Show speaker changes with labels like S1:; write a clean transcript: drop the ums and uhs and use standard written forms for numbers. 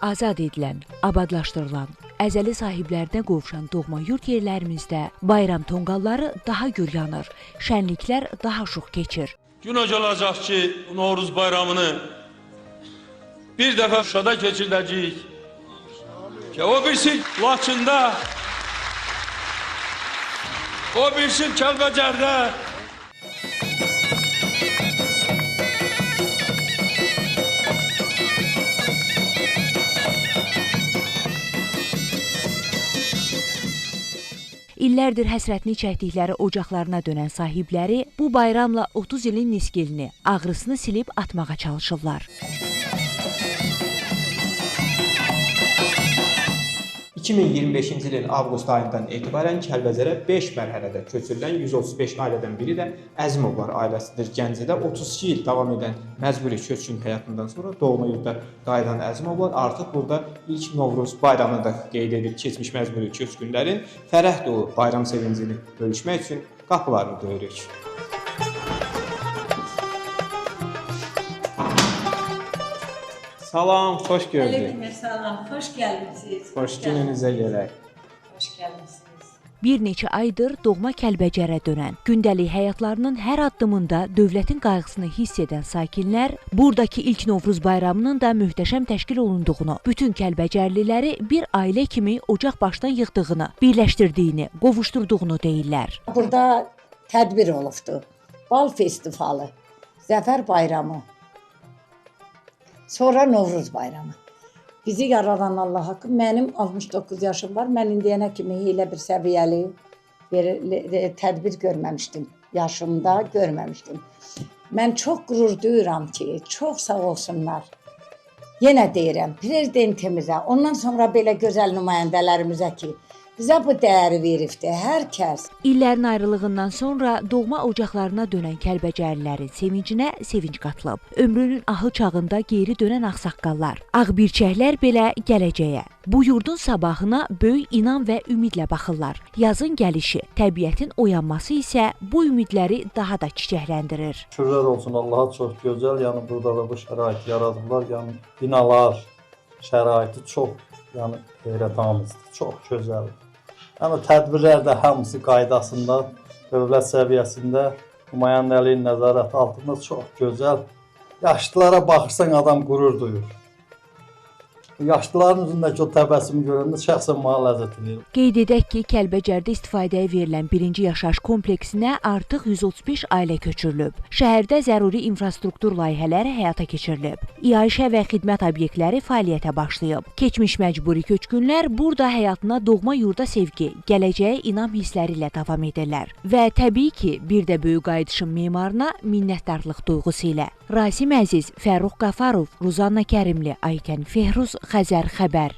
S1: azad edilən, abadlaşdırılan, əzəli sahiblərinə qovuşan doğma yurt yerlərimizdə bayram tonqalları daha gür yanır, şənliklər daha şux keçir.
S2: Gün olacaq ki, Novruz bayramını bir dəfə Şuşada keçirdəcəyik ki, o birisi Laçında, o birisi Kəlbəcərdə.
S1: İllərdir həsrətini çəkdikləri ocaqlarına dönən sahibləri bu bayramla 30 ilin nisgilini, ağrısını silib atmağa çalışırlar.
S3: 2025-ci ilin avqust ayından etibarən Kəlbəcərə 5 mərhələdə köçürülən 135 ailədən biri də Əzimovlar ailəsidir. Gəncədə 32 il davam edən məcburi köçkün həyatından sonra doğma yurda qayıdan Əzimovlar artıq burada ilk Novruz bayramını da qeyd edib. Keçmiş məcburi köçkünlərin fərəh dolu bayram sevincini bölüşmək üçün qapılarını döyürük. Salam, xoş gördük.
S4: Salam, xoş gəlmisiniz.
S3: Xoş gününüzə gələk.
S4: Xoş gəlmisiniz.
S1: Bir neçə aydır doğma Kəlbəcərə dönən, gündəlik həyatlarının hər addımında dövlətin qayğısını hiss edən sakinlər buradakı ilk Novruz bayramının da möhtəşəm təşkil olunduğunu, bütün Kəlbəcərliləri bir ailə kimi ocaq başdan yığdığını, birləşdirdiyini, qovuşturduğunu deyirlər.
S4: Burada tədbir olubdu. Bal festivalı, Zəfər bayramı, sonra Novruz bayramı. Bizi yaradan Allah haqqı, mənim 69 yaşım var. Mən indiyənə kimi elə bir səviyyəli tədbir görməmişdim. Yaşımda görməmişdim. Mən çox qürur duyuram ki, çox sağ olsunlar. Yenə deyirəm, prezidentimizə, ondan sonra belə gözəl nümayəndələrimizə ki, bizə bu dəyəri veribdi hər kəs.
S1: İllərin ayrılığından sonra doğma ocaqlarına dönən Kəlbəcərlilərin sevincinə sevinc qatılıb. Ömrünün ahıl çağında geri dönən ağsaqqallar, ağbirçəklər belə gələcəyə, bu yurdun sabahına böyük inam və ümidlə baxırlar. Yazın gəlişi, təbiətin oyanması isə bu ümidləri daha da çiçəkləndirir.
S5: Şükürlər olsun Allaha, çox gözəl, yəni burada da bu şəraiti yaradıblar, yəni binalar, şəraiti çox, yəni heyrətamizdir, çox gözəldir. Yəni tədbirlər də hamısı qaydasında, dövlət səviyyəsində, nümayəndəliyin nəzarəti altında çox gözəl. Yaşlılara baxırsan adam qürur duyur. Yaşlıların üzündəki o təbəssümü görəndə şəxsən mənə ləzzət edir.
S1: Qeyd edək ki, Kəlbəcərdə istifadəyə verilən birinci yaşayış kompleksinə artıq 135 ailə köçürülüb. Şəhərdə zəruri infrastruktur layihələri həyata keçirilib. İaişə və xidmət obyektləri fəaliyyətə başlayıb. Keçmiş məcburi köçkünlər burada həyatına doğma yurda sevgi, gələcəyə inam hissləri ilə davam edirlər. Və təbii ki, bir də böyük qayıdışın memarına minnətdarlıq duyğusu ilə. Rasim Əziz, Fərrux Qafarov, Ruzanna Kərimli, Aytən Fehruz, Xəzər xəbər.